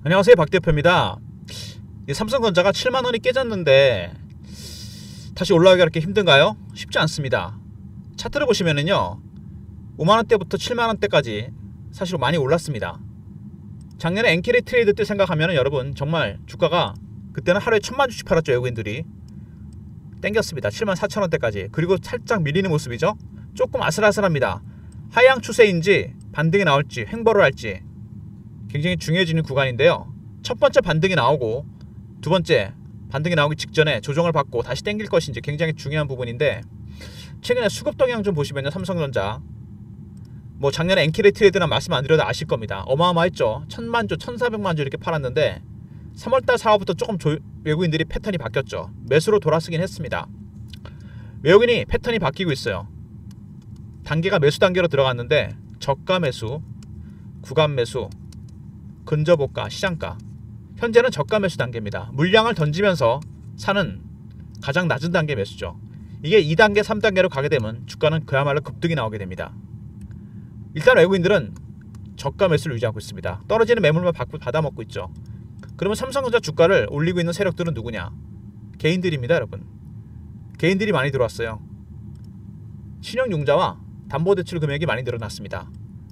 안녕하세요, 박 대표입니다. 이 삼성전자가 7만원이 깨졌는데 다시 올라가기가 그렇게 힘든가요? 쉽지 않습니다. 차트를 보시면은요 5만원대부터 7만원대까지 사실 많이 올랐습니다. 작년에 엔캐리 트레이드 때 생각하면 여러분 정말 주가가 그때는 하루에 1000만 주씩 팔았죠. 외국인들이 땡겼습니다. 74,000원대까지. 그리고 살짝 밀리는 모습이죠. 조금 아슬아슬합니다. 하향 추세인지 반등이 나올지 횡보를 할지 굉장히 중요해지는 구간인데요. 첫 번째 반등이 나오고 두 번째 반등이 나오기 직전에 조정을 받고 다시 땡길 것인지 굉장히 중요한 부분인데, 최근에 수급 동향 좀 보시면요, 삼성전자 뭐 작년에 엔캐리 트레이드나 말씀 안 드려도 아실 겁니다. 어마어마했죠. 1000만 주 1400만 주 이렇게 팔았는데 3월달 4월부터 조금 외국인들이 패턴이 바뀌었죠. 매수로 돌아서긴 했습니다. 외국인이 패턴이 바뀌고 있어요. 단계가 매수 단계로 들어갔는데 저가 매수, 구간 매수, 근저보가, 시장가. 현재는 저가 매수 단계입니다. 물량을 던지면서 사는 가장 낮은 단계 매수죠. 이게 2단계, 3단계로 가게 되면 주가는 그야말로 급등이 나오게 됩니다. 일단 외국인들은 저가 매수를 유지하고 있습니다. 떨어지는 매물만 받아먹고 있죠. 그러면 삼성전자 주가를 올리고 있는 세력들은 누구냐? 개인들입니다, 여러분. 개인들이 많이 들어왔어요. 신용융자와 담보대출 금액이 많이 늘어났습니다.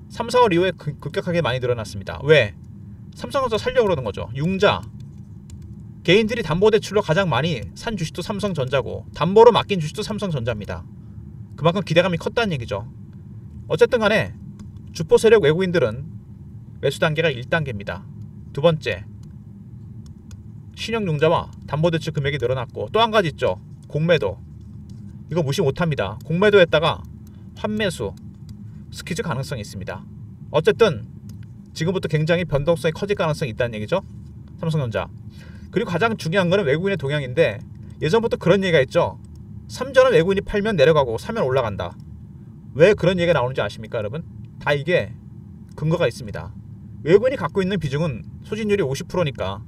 3, 4월 이후에 급격하게 많이 늘어났습니다. 왜? 삼성전자 살려고 그러는 거죠. 융자, 개인들이 담보대출로 가장 많이 산 주식도 삼성전자고 담보로 맡긴 주식도 삼성전자입니다. 그만큼 기대감이 컸다는 얘기죠. 어쨌든 간에 주포 세력 외국인들은 매수 단계가 1단계입니다. 두 번째, 신용융자와 담보대출 금액이 늘어났고 또 한 가지 있죠. 공매도. 이거 무시 못합니다. 공매도했다가 환매수, 스퀴즈 가능성이 있습니다. 어쨌든 지금부터 굉장히 변동성이 커질 가능성이 있다는 얘기죠. 삼성전자. 그리고 가장 중요한 거는 외국인의 동향인데, 예전부터 그런 얘기가 있죠. 삼전은 외국인이 팔면 내려가고 사면 올라간다. 왜 그런 얘기가 나오는지 아십니까, 여러분? 다 이게 근거가 있습니다. 외국인이 갖고 있는 비중은 소진율이 50%니까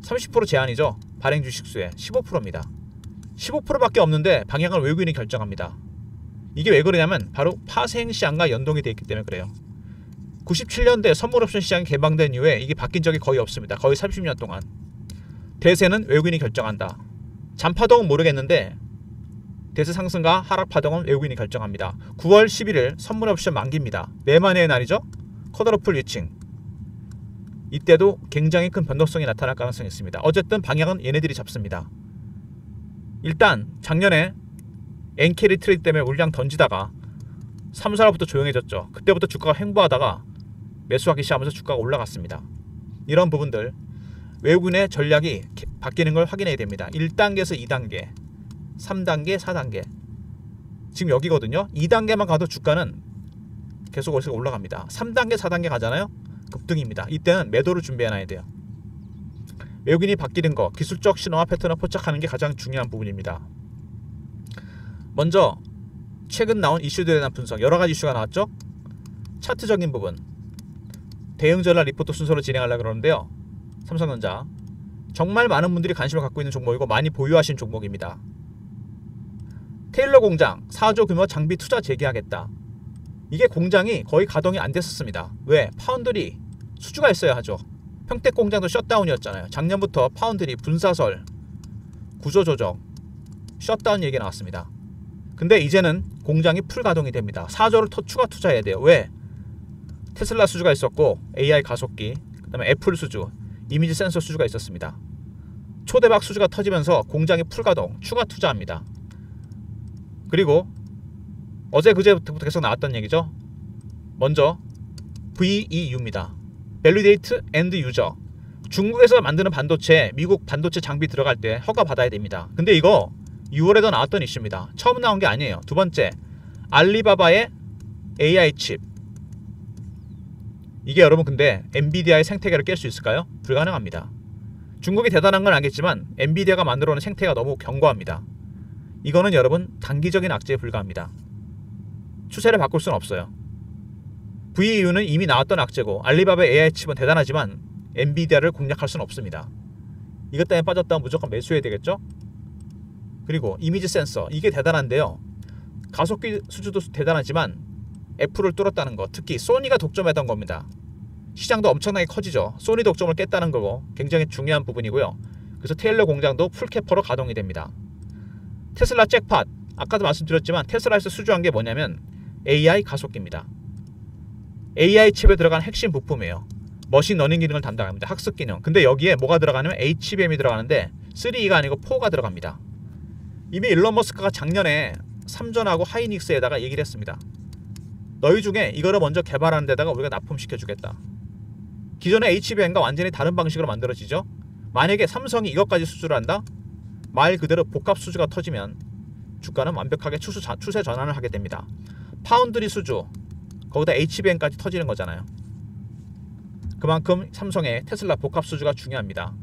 30% 제한이죠. 발행 주식수의 15%입니다. 15%밖에 없는데 방향을 외국인이 결정합니다. 이게 왜 그러냐면 바로 파생 시장과 연동이 되어 있기 때문에 그래요. 97년대 선물옵션 시장이 개방된 이후에 이게 바뀐 적이 거의 없습니다. 거의 30년 동안. 대세는 외국인이 결정한다. 잔파동은 모르겠는데 대세 상승과 하락 파동은 외국인이 결정합니다. 9월 11일 선물옵션 만기입니다. 매만의 날이죠. 컷오프 위칭. 이때도 굉장히 큰 변동성이 나타날 가능성이 있습니다. 어쨌든 방향은 얘네들이 잡습니다. 일단 작년에 엔캐리 트레이드 때문에 물량 던지다가 3, 4월부터 조용해졌죠. 그때부터 주가가 횡보하다가 매수하기 시작하면서 주가가 올라갔습니다. 이런 부분들 외국인의 전략이 바뀌는 걸 확인해야 됩니다. 1단계에서 2단계, 3단계, 4단계. 지금 여기거든요. 2단계만 가도 주가는 계속 올라갑니다. 3단계, 4단계 가잖아요. 급등입니다. 이때는 매도를 준비해놔야 돼요. 외국인이 바뀌는 거, 기술적 신호와 패턴을 포착하는 게 가장 중요한 부분입니다. 먼저 최근 나온 이슈들에 대한 분석, 여러가지 이슈가 나왔죠. 차트적인 부분, 대응 전략 리포트 순서로 진행하려고 그러는데요. 삼성전자 정말 많은 분들이 관심을 갖고 있는 종목이고 많이 보유하신 종목입니다. 테일러 공장 4조 규모 장비 투자 재개하겠다. 이게 공장이 거의 가동이 안 됐었습니다. 왜? 파운드리 수주가 있어야 하죠. 평택 공장도 셧다운이었잖아요. 작년부터 파운드리 분사설, 구조조정, 셧다운 얘기가 나왔습니다. 근데 이제는 공장이 풀 가동이 됩니다. 4조를 추가 투자해야 돼요. 왜? 테슬라 수주가 있었고 AI 가속기, 그 다음에 애플 수주, 이미지 센서 수주가 있었습니다. 초대박 수주가 터지면서 공장이 풀 가동, 추가 투자합니다. 그리고 어제 그제부터 계속 나왔던 얘기죠. 먼저 VEU입니다. Validate End User. 중국에서 만드는 반도체, 미국 반도체 장비 들어갈 때 허가 받아야 됩니다. 근데 이거 6월에도 나왔던 이슈입니다. 처음 나온 게 아니에요. 두 번째, 알리바바의 AI 칩. 이게 여러분 근데 엔비디아의 생태계를 깰 수 있을까요? 불가능합니다. 중국이 대단한 건 알겠지만 엔비디아가 만들어놓은 생태계가 너무 견고합니다. 이거는 여러분 단기적인 악재에 불과합니다. 추세를 바꿀 수는 없어요. VEU는 이미 나왔던 악재고 알리바바의 AI 칩은 대단하지만 엔비디아를 공략할 수는 없습니다. 이것 때문에 빠졌다면 무조건 매수해야 되겠죠? 그리고 이미지 센서, 이게 대단한데요. 가속기 수주도 대단하지만 애플을 뚫었다는 거, 특히 소니가 독점했던 겁니다. 시장도 엄청나게 커지죠. 소니 독점을 깼다는 거고 굉장히 중요한 부분이고요. 그래서 테일러 공장도 풀캐퍼로 가동이 됩니다. 테슬라 잭팟, 아까도 말씀드렸지만 테슬라에서 수주한 게 뭐냐면 AI 가속기입니다. AI 칩에 들어간 핵심 부품이에요. 머신러닝 기능을 담당합니다. 학습 기능. 근데 여기에 뭐가 들어가냐면 HBM이 들어가는데 3E가 아니고 4가 들어갑니다. 이미 일론 머스크가 작년에 삼전하고 하이닉스에다가 얘기를 했습니다. 너희 중에 이거를 먼저 개발하는 데다가 우리가 납품시켜주겠다. 기존의 HBM과 완전히 다른 방식으로 만들어지죠. 만약에 삼성이 이것까지 수주를 한다? 말 그대로 복합 수주가 터지면 주가는 완벽하게 추세 전환을 하게 됩니다. 파운드리 수주, 거기다 HBM까지 터지는 거잖아요. 그만큼 삼성의 테슬라 복합 수주가 중요합니다.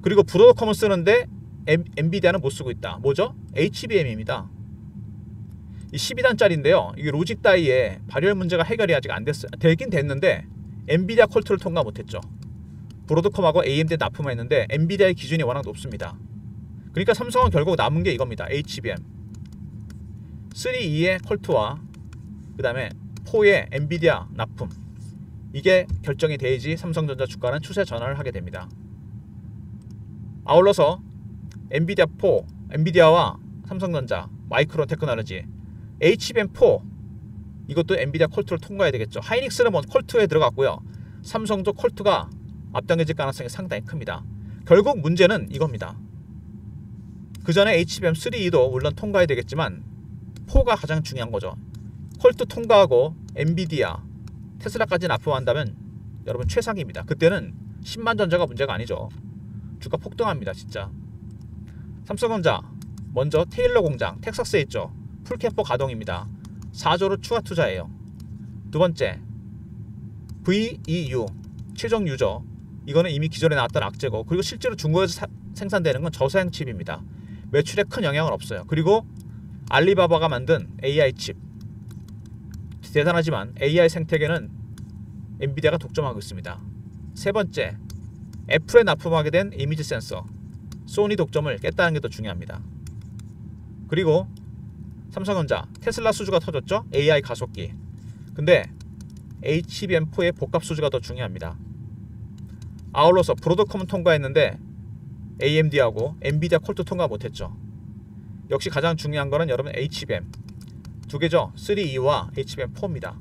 그리고 브로드컴을 쓰는데 엔비디아는 못 쓰고 있다. 뭐죠? HBM입니다. 이 12단짜리인데요. 이게 로직 다이에 발열 문제가 해결이 아직 안 됐어요. 되긴 됐는데 엔비디아 콜트를 통과 못했죠. 브로드컴하고 AMD 납품했는데 엔비디아의 기준이 워낙 높습니다. 그러니까 삼성은 결국 남은 게 이겁니다. HBM 3E의 콜트와 그 다음에 4의 엔비디아 납품, 이게 결정이 돼야지 삼성전자 주가는 추세 전환을 하게 됩니다. 아울러서 엔비디아와 삼성전자, 마이크론 테크놀로지, HBM4 이것도 엔비디아 콜트를 통과해야 되겠죠. 하이닉스는 뭐 콜트에 들어갔고요. 삼성도 콜트가 앞당겨질 가능성이 상당히 큽니다. 결국 문제는 이겁니다. 그 전에 HBM3E도 물론 통과해야 되겠지만 4가 가장 중요한 거죠. 콜트 통과하고 엔비디아, 테슬라까지 납품한다면 여러분 최상입니다. 그때는 10만 전자가 문제가 아니죠. 주가 폭등합니다. 진짜. 삼성전자 먼저 테일러 공장 텍사스에 있죠. 풀캐퍼 가동입니다. 4조를 추가 투자해요. 두 번째 VEU 최종 유저, 이거는 이미 기존에 나왔던 악재고, 그리고 실제로 중국에서 생산되는 건 저소형 칩입니다. 매출에 큰 영향은 없어요. 그리고 알리바바가 만든 AI 칩 대단하지만 AI 생태계는 엔비디아가 독점하고 있습니다. 세 번째, 애플에 납품하게 된 이미지 센서 소니 독점을 깼다는 게 더 중요합니다. 그리고 삼성전자 테슬라 수주가 터졌죠. AI 가속기. 근데 HBM4의 복합 수주가 더 중요합니다. 아울러서 브로드컴은 통과했는데 AMD하고 엔비디아 콜트 통과 못했죠. 역시 가장 중요한 거는 여러분 HBM 두 개죠. 3E와 HBM4입니다.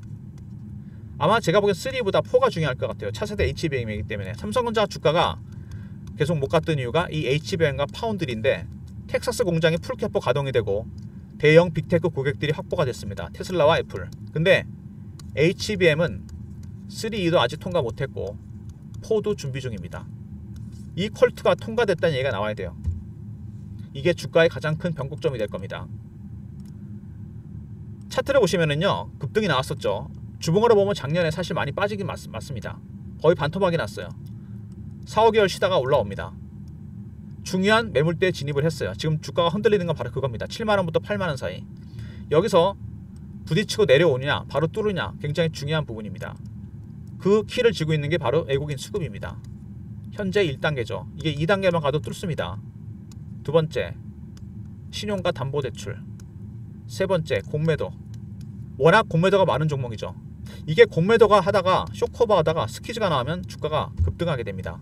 아마 제가 보기엔 3보다 4가 중요할 것 같아요. 차세대 HBM이기 때문에. 삼성전자 주가가 계속 못 갔던 이유가 이 HBM과 파운드리인데 텍사스 공장이 풀캐퍼 가동이 되고 대형 빅테크 고객들이 확보가 됐습니다. 테슬라와 애플. 근데 HBM은 3E도 아직 통과 못했고 4도 준비 중입니다. 이 콜트가 통과됐다는 얘기가 나와야 돼요. 이게 주가의 가장 큰 변곡점이 될 겁니다. 차트를 보시면은요, 급등이 나왔었죠. 주봉으로 보면 작년에 사실 많이 빠지긴 맞습니다. 거의 반토막이 났어요. 4, 5개월 쉬다가 올라옵니다. 중요한 매물대에 진입을 했어요. 지금 주가가 흔들리는 건 바로 그겁니다. 7만원부터 8만원 사이. 여기서 부딪히고 내려오느냐 바로 뚫으냐 굉장히 중요한 부분입니다. 그 키를 쥐고 있는 게 바로 외국인 수급입니다. 현재 1단계죠. 이게 2단계만 가도 뚫습니다. 두 번째, 신용과 담보대출. 세 번째, 공매도. 워낙 공매도가 많은 종목이죠. 이게 공매도가 하다가 쇼커버 하다가 스퀴즈가 나오면 주가가 급등하게 됩니다.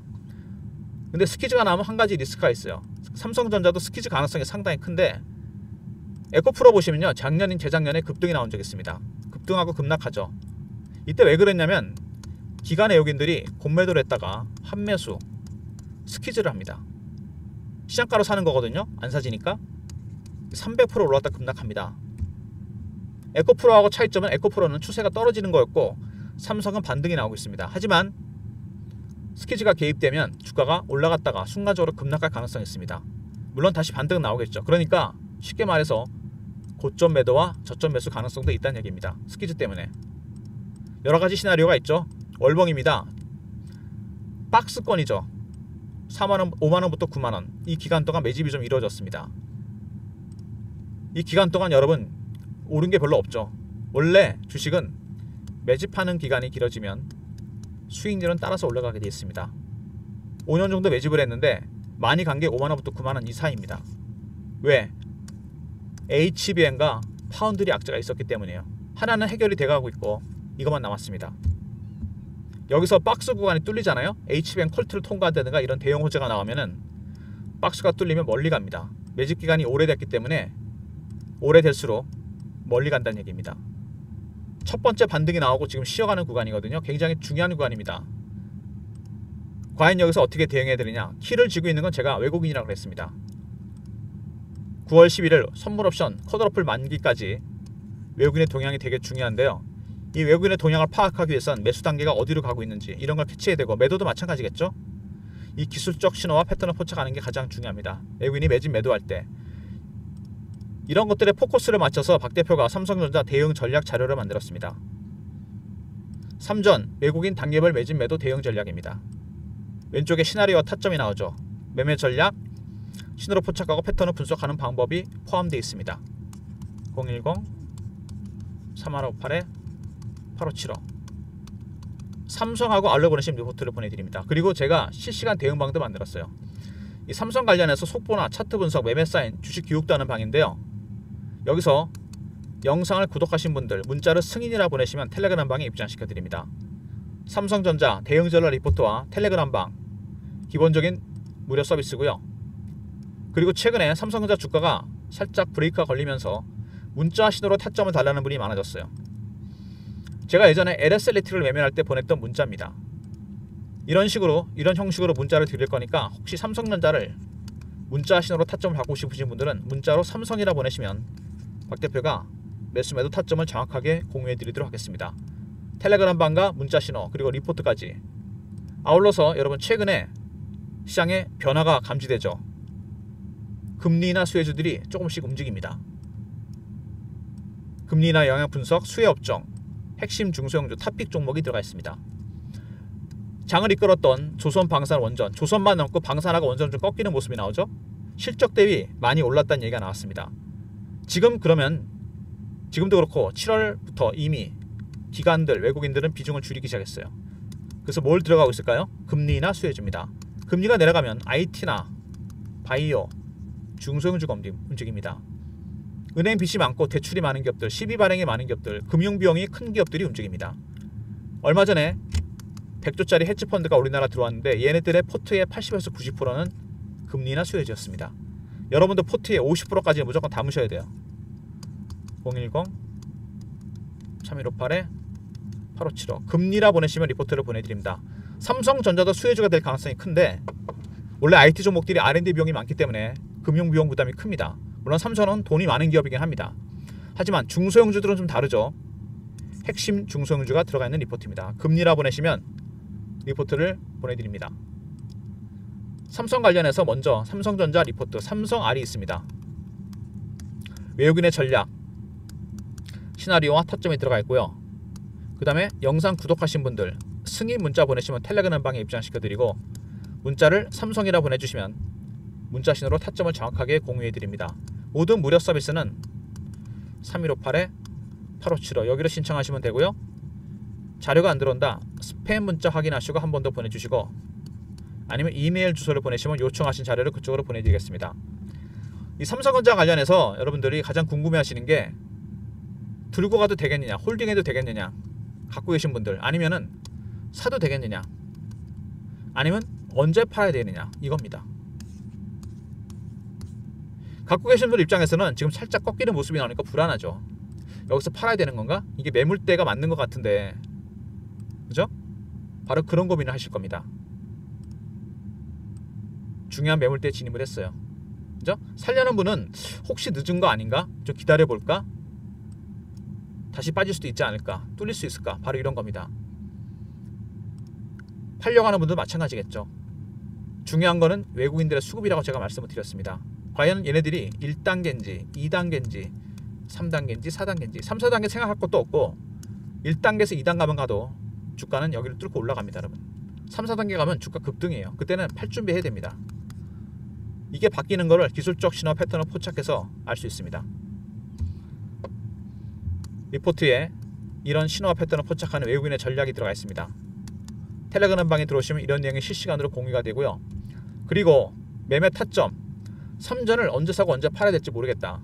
근데 스퀴즈가 나오면 한 가지 리스크가 있어요. 삼성전자도 스퀴즈 가능성이 상당히 큰데 에코프로 보시면요, 작년인 재작년에 급등이 나온 적이 있습니다. 급등하고 급락하죠. 이때 왜 그랬냐면 기관 외국인들이 공매도를 했다가 환매수 스퀴즈를 합니다. 시장가로 사는 거거든요. 안 사지니까 300% 올랐다 급락합니다. 에코프로하고 차이점은 에코프로는 추세가 떨어지는 거였고 삼성은 반등이 나오고 있습니다. 하지만 스퀴즈가 개입되면 주가가 올라갔다가 순간적으로 급락할 가능성이 있습니다. 물론 다시 반등은 나오겠죠. 그러니까 쉽게 말해서 고점 매도와 저점 매수 가능성도 있다는 얘기입니다. 스퀴즈 때문에. 여러가지 시나리오가 있죠. 월봉입니다. 박스권이죠. 4만원, 5만원부터 9만원. 이 기간 동안 매집이 좀 이루어졌습니다. 이 기간 동안 여러분 오른 게 별로 없죠. 원래 주식은 매집하는 기간이 길어지면 수익률은 따라서 올라가게 되어 있습니다. 5년 정도 매집을 했는데 많이 간 게 5만원부터 9만원 이 사이입니다. 왜? HBM과 파운드리 악재가 있었기 때문이에요. 하나는 해결이 돼가고 있고 이것만 남았습니다. 여기서 박스 구간이 뚫리잖아요. H뱅 컬트를 통과한다든가 이런 대형 호재가 나오면은 박스가 뚫리면 멀리 갑니다. 매집 기간이 오래됐기 때문에 오래될수록 멀리 간다는 얘기입니다. 첫 번째 반등이 나오고 지금 쉬어가는 구간이거든요. 굉장히 중요한 구간입니다. 과연 여기서 어떻게 대응해야 되느냐. 키를 쥐고 있는 건 제가 외국인이라고 그랬습니다. 9월 11일 선물 옵션 컷오프 만기까지 외국인의 동향이 되게 중요한데요. 이 외국인의 동향을 파악하기 위해선 매수 단계가 어디로 가고 있는지 이런 걸 캐치해야 되고, 매도도 마찬가지겠죠. 이 기술적 신호와 패턴을 포착하는 게 가장 중요합니다. 외국인이 매집 매도할 때 이런 것들에 포커스를 맞춰서 박 대표가 삼성전자 대응 전략 자료를 만들었습니다. 3전 외국인 단계별 매집 매도 대응 전략입니다. 왼쪽에 시나리오와 타점이 나오죠. 매매 전략, 신호로 포착하고 패턴을 분석하는 방법이 포함되어 있습니다. 010-3158-8575 삼성하고 알려보내신 리포트를 보내드립니다. 그리고 제가 실시간 대응방도 만들었어요. 이 삼성 관련해서 속보나 차트 분석, 매매 사인, 주식 교육도 하는 방인데요. 여기서 영상을 구독하신 분들 문자를 승인이라 보내시면 텔레그램 방에 입장시켜드립니다. 삼성전자 대응 전략 리포트와 텔레그램 방 기본적인 무료 서비스고요. 그리고 최근에 삼성전자 주가가 살짝 브레이크가 걸리면서 문자 신호로 타점을 달라는 분이 많아졌어요. 제가 예전에 LS 엘리트를 매매할 때 보냈던 문자입니다. 이런 형식으로 문자를 드릴 거니까 혹시 삼성전자를 문자 신호로 타점을 받고 싶으신 분들은 문자로 삼성이라 보내시면 박 대표가 매수 매도 타점을 정확하게 공유해 드리도록 하겠습니다. 텔레그램 방과 문자 신호 그리고 리포트까지. 아울러서 여러분 최근에 시장에 변화가 감지되죠. 금리나 수혜주들이 조금씩 움직입니다. 금리나 영향 분석, 수혜 업종, 핵심 중소형주 탑픽 종목이 들어가 있습니다. 장을 이끌었던 조선방산원전, 조선만 넘고 방산하고 원전은 좀 꺾이는 모습이 나오죠. 실적 대비 많이 올랐다는 얘기가 나왔습니다. 지금도 그렇고 7월부터 이미 기관들, 외국인들은 비중을 줄이기 시작했어요. 그래서 뭘 들어가고 있을까요? 금리나 수혜주입니다. 금리가 내려가면 IT나 바이오, 중소형주가 움직입니다. 은행 빚이 많고 대출이 많은 기업들, 시비 발행이 많은 기업들, 금융비용이 큰 기업들이 움직입니다. 얼마 전에 100조짜리 헤지펀드가 우리나라 들어왔는데 얘네들의 포트의 80에서 90%는 금리나 수혜주였습니다. 여러분도 포트의 50%까지 무조건 담으셔야 돼요. 010-3158-8575 금리라 보내시면 리포트를 보내드립니다. 삼성전자도 수혜주가 될 가능성이 큰데 원래 IT 종목들이 R&D 비용이 많기 때문에 금융비용 부담이 큽니다. 물론 삼성은 돈이 많은 기업이긴 합니다. 하지만 중소형주들은 좀 다르죠. 핵심 중소형주가 들어가 있는 리포트입니다. 금리라 보내시면 리포트를 보내드립니다. 삼성 관련해서 먼저 삼성전자 리포트, 삼성R이 있습니다. 외국인의 전략, 시나리오와 타점이 들어가 있고요. 그 다음에 영상 구독하신 분들 승인 문자 보내시면 텔레그램 방에 입장시켜드리고, 문자를 삼성이라 보내주시면 문자 신호로 타점을 정확하게 공유해드립니다. 모든 무료 서비스는 3158-8575 여기로 신청하시면 되고요. 자료가 안 들어온다, 스팸 문자 확인하시고 한 번 더 보내주시고, 아니면 이메일 주소를 보내시면 요청하신 자료를 그쪽으로 보내드리겠습니다. 이 삼성전자 관련해서 여러분들이 가장 궁금해하시는 게 들고 가도 되겠느냐, 홀딩해도 되겠느냐, 갖고 계신 분들, 아니면은 사도 되겠느냐, 아니면 언제 팔아야 되느냐, 이겁니다. 갖고 계신 분들 입장에서는 지금 살짝 꺾이는 모습이 나오니까 불안하죠. 여기서 팔아야 되는 건가? 이게 매물대가 맞는 것 같은데, 그죠? 바로 그런 고민을 하실 겁니다. 중요한 매물대에 진입을 했어요. 그죠? 살려는 분은 혹시 늦은 거 아닌가? 좀 기다려볼까? 다시 빠질 수도 있지 않을까? 뚫릴 수 있을까? 바로 이런 겁니다. 팔려고 하는 분도 마찬가지겠죠. 중요한 거는 외국인들의 수급이라고 제가 말씀을 드렸습니다. 과연 얘네들이 1단계인지 2단계인지 3단계인지 4단계인지 3, 4단계 생각할 것도 없고 1단계에서 2단 가면 가도 주가는 여기를 뚫고 올라갑니다. 여러분 3, 4단계 가면 주가 급등이에요. 그때는 팔 준비해야 됩니다. 이게 바뀌는 거를 기술적 신호 패턴을 포착해서 알 수 있습니다. 리포트에 이런 신호와 패턴을 포착하는 외국인의 전략이 들어가 있습니다. 텔레그램 방에 들어오시면 이런 내용이 실시간으로 공유가 되고요. 그리고 매매 타점, 삼전을 언제 사고 언제 팔아야 될지 모르겠다,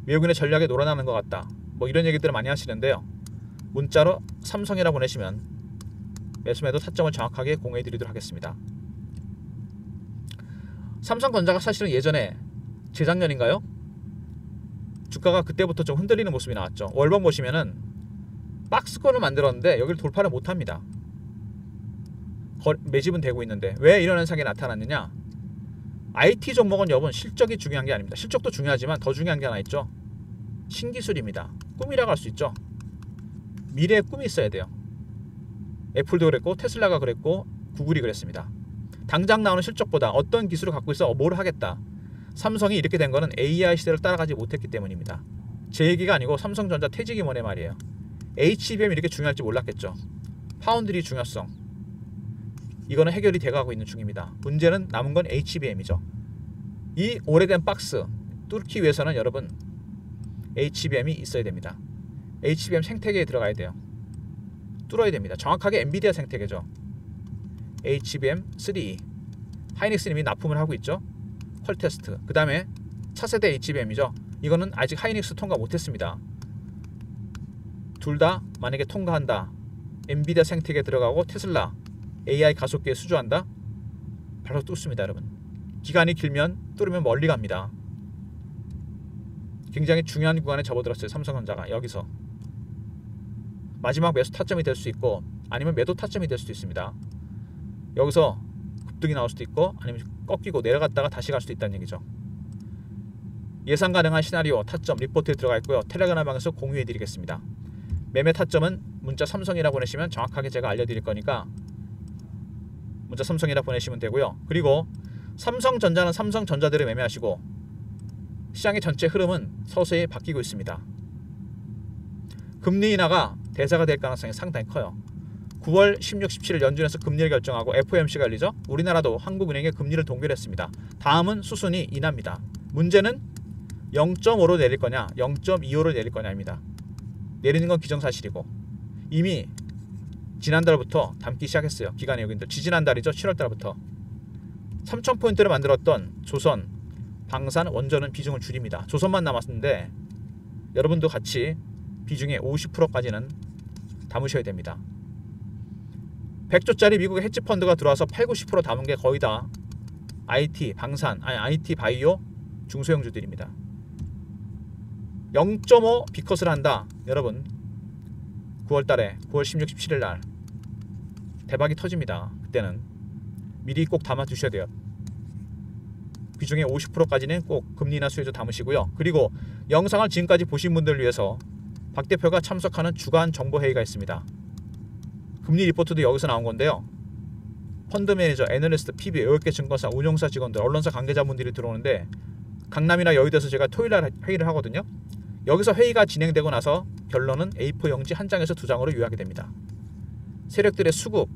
외국인의 전략에 놀아나는 것 같다, 뭐 이런 얘기들을 많이 하시는데요. 문자로 삼성이라 보내시면 매수매도 타점을 정확하게 공유해 드리도록 하겠습니다. 삼성전자가 사실은 예전에 재작년인가요? 주가가 그때부터 좀 흔들리는 모습이 나왔죠. 월봉 보시면은 박스권을 만들었는데 여기를 돌파를 못합니다. 매집은 되고 있는데 왜 이런 현상이 나타났느냐? IT 종목은 여러분 실적이 중요한 게 아닙니다. 실적도 중요하지만 더 중요한 게 하나 있죠. 신기술입니다. 꿈이라고 할 수 있죠. 미래의 꿈이 있어야 돼요. 애플도 그랬고 테슬라가 그랬고 구글이 그랬습니다. 당장 나오는 실적보다 어떤 기술을 갖고 있어 뭘 하겠다. 삼성이 이렇게 된 거는 AI 시대를 따라가지 못했기 때문입니다. 제 얘기가 아니고 삼성전자 퇴직임원의 말이에요. HBM이 이렇게 중요할지 몰랐겠죠. 파운드리 중요성 이거는 해결이 돼가고 있는 중입니다. 문제는 남은 건 HBM이죠. 이 오래된 박스 뚫기 위해서는 여러분 HBM이 있어야 됩니다. HBM 생태계에 들어가야 돼요. 뚫어야 됩니다. 정확하게 엔비디아 생태계죠. HBM3 하이닉스님이 납품을 하고 있죠. 퀄테스트 그 다음에 차세대 HBM이죠. 이거는 아직 하이닉스 통과 못했습니다. 둘 다 만약에 통과한다. 엔비디아 생태계에 들어가고 테슬라 AI 가속기에 수주한다. 바로 뚫습니다. 여러분. 기간이 길면 뚫으면 멀리 갑니다. 굉장히 중요한 구간에 접어들었어요. 삼성전자가 여기서 마지막 매수 타점이 될 수 있고 아니면 매도 타점이 될 수도 있습니다. 여기서 급등이 나올 수도 있고 아니면 꺾이고 내려갔다가 다시 갈 수도 있다는 얘기죠. 예상 가능한 시나리오 타점 리포트에 들어가 있고요. 텔레그램 방에서 공유해 드리겠습니다. 매매 타점은 문자 삼성이라 보내시면 정확하게 제가 알려드릴 거니까 문자 삼성이라 보내시면 되고요. 그리고 삼성전자는 삼성전자들을 매매하시고 시장의 전체 흐름은 서서히 바뀌고 있습니다. 금리 인하가 대사가 될 가능성이 상당히 커요. 9월 16, 17일 연준에서 금리를 결정하고 FOMC가 열리죠. 우리나라도 한국은행에 금리를 동결했습니다. 다음은 수순이 인하입니다. 문제는 0.5로 내릴 거냐 0.25로 내릴 거냐입니다. 내리는 건 기정사실이고 이미 지난달부터 담기 시작했어요. 기관 외국인들 지지난달이죠. 7월달부터 3,000포인트를 만들었던 조선, 방산, 원전은 비중을 줄입니다. 조선만 남았는데 여러분도 같이 비중의 50%까지는 담으셔야 됩니다. 100조짜리 미국의 헤지펀드가 들어와서 8, 90% 담은 게 거의 다 IT, 방산, IT, 바이오, 중소형주들입니다. 0.5 비컷을 한다. 여러분 9월달에 9월 16, 17일 날 대박이 터집니다. 그때는 미리 꼭 담아 두셔야 돼요. 비중의 50%까지는 꼭 금리나 수혜주 담으시고요. 그리고 영상을 지금까지 보신 분들을 위해서 박 대표가 참석하는 주간 정보회의가 있습니다. 금리 리포트도 여기서 나온 건데요. 펀드 매니저, 애널리스트, PB, 10개 증권사, 운용사 직원들, 언론사 관계자분들이 들어오는데 강남이나 여의도에서 제가 토요일날 회의를 하거든요. 여기서 회의가 진행되고 나서 결론은 A4 용지 한 장에서 두 장으로 요약이 됩니다. 세력들의 수급,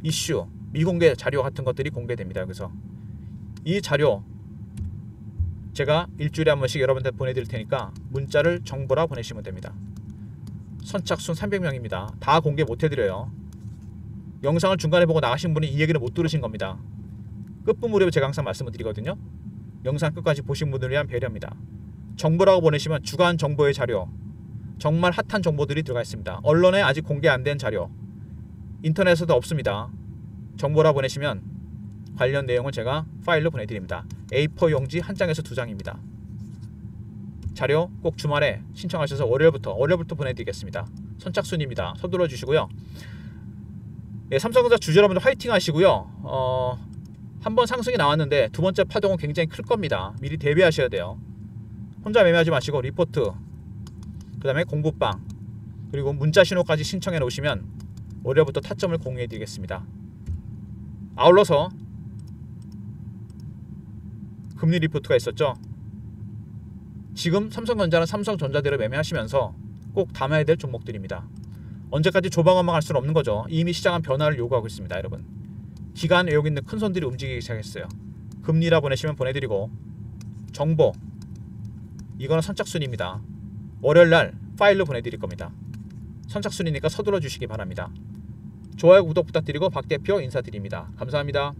이슈, 미공개 자료 같은 것들이 공개됩니다. 여기서 이 자료 제가 일주일에 한 번씩 여러분들 보내드릴 테니까 문자를 정보라 보내시면 됩니다. 선착순 300명입니다. 다 공개 못해드려요. 영상을 중간에 보고 나가신 분이 이 얘기를 못 들으신 겁니다. 끝부분으로 제가 항상 말씀을 드리거든요. 영상 끝까지 보신 분들을 위한 배려입니다. 정보라고 보내시면 주간 정보의 자료, 정말 핫한 정보들이 들어가 있습니다. 언론에 아직 공개 안 된 자료, 인터넷에도 없습니다. 정보라 보내시면 관련 내용을 제가 파일로 보내드립니다. A4 용지 한 장에서 두 장입니다. 자료 꼭 주말에 신청하셔서 월요일부터 보내드리겠습니다. 선착순입니다. 서둘러 주시고요. 예, 삼성전자 주주 여러분들 화이팅 하시고요. 한번 상승이 나왔는데 두 번째 파동은 굉장히 클 겁니다. 미리 대비하셔야 돼요. 혼자 매매하지 마시고 리포트, 그 다음에 공부방, 그리고 문자 신호까지 신청해 놓으시면 월요일부터 타점을 공유해 드리겠습니다. 아울러서 금리 리포트가 있었죠. 지금 삼성전자는 삼성전자대로 매매하시면서 꼭 담아야 될 종목들입니다. 언제까지 조방업만 할 수는 없는 거죠. 이미 시장은 변화를 요구하고 있습니다. 여러분 기관 외국인들 큰 손들이 움직이기 시작했어요. 금리라 보내시면 보내드리고 정보 이거는 선착순입니다. 월요일날 파일로 보내드릴 겁니다. 선착순이니까 서둘러 주시기 바랍니다. 좋아요 구독 부탁드리고 박 대표 인사드립니다. 감사합니다.